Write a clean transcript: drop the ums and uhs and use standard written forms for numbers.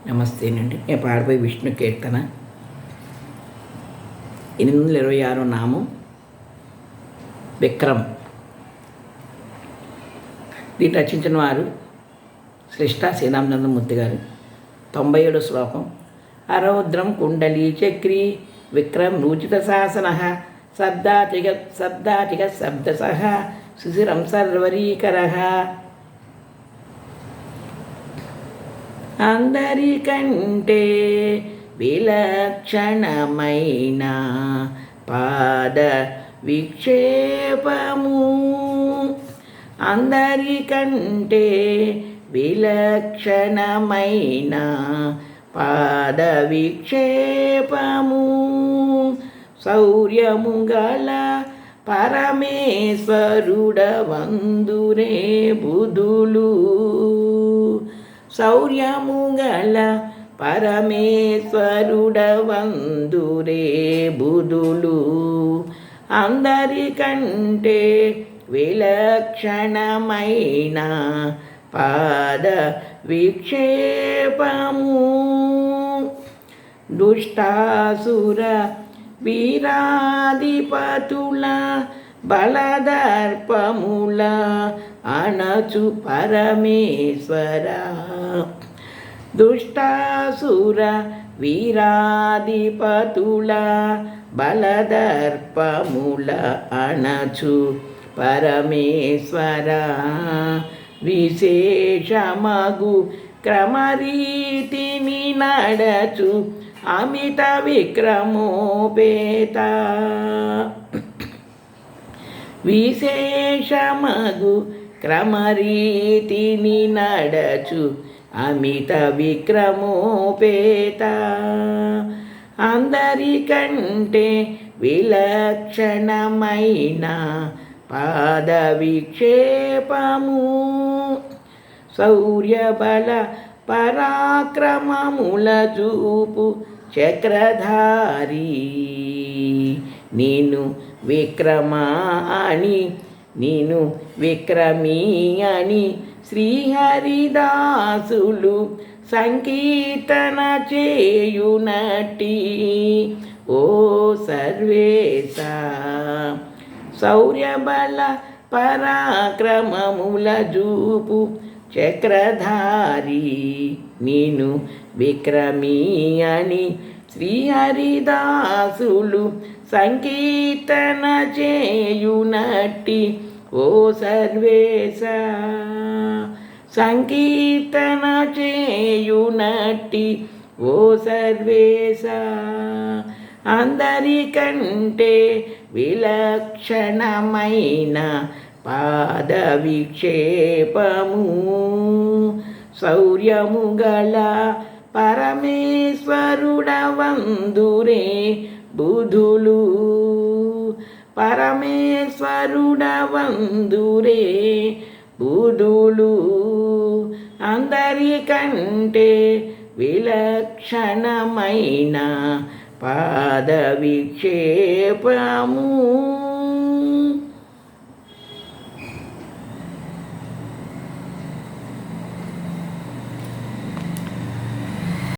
నమస్తేనండి. నేను పాడబోయే విష్ణు కీర్తన 826 నామం విక్రమ్. దీన్ని రచించిన వారు శ్రేష్ఠ శ్రీరామచంద్రమూర్తి గారు. 97 శ్లోకం. అరౌద్రం కుండలీ చక్రీ విక్రమ్ నూచిత శాసన శబ్దాటిక శబ్దసహ సుశిరం సర్వరీకర. అందరికంటే విలక్షణమైన పాద విక్షేపము, అందరికంటే విలక్షణమైన పాద విక్షేపము, శౌర్యము గల పరమేశ్వరుడవందురే బుధులు, శౌర్యము గల పరమేశ్వరుడవందురే బుధులు, అందరికంటే విలక్షణమైన పాద విక్షేపము, దుష్టాసుర వీరాధిపతుల బలదర్పముల అణచు పరమేశ్వర, దుష్టాసుర వీరాధిపతుల బలదర్పముల అణచు పరమేశ్వర, విశేషమగు క్రమరీతిని నడచు అమిత విక్రమోపేత, విశేషమగు క్రమరీతిని నడచు అమిత విక్రమోపేత, అందరికంటే విలక్షణమైన పాద విక్షేపము, శౌర్యబల పరాక్రమముల చూపు చక్రధారి, నేను విక్రమా అని నేను విక్రమీ అని శ్రీహరిదాసులు సంకీర్తన చేయునట్టి ఓ సర్వేశ, శౌర్యబల పరాక్రమముల చూపు చక్రధారి, నేను విక్రమీ అని శ్రీహరిదాసులు సంకీర్తన చేయునట్టి ఓ సర్వేశ, సంకీర్తన చేయునట్టి ఓ సర్వేశ, అందరికంటే విలక్షణమైన పాద విక్షేపము, శౌర్యము గల పరమేశ్వరుడవందురే బుధులు, పరమేశ్వరుడవందురే బుధులు, అందరికంటే విలక్షణమైన పాద విక్షేపము.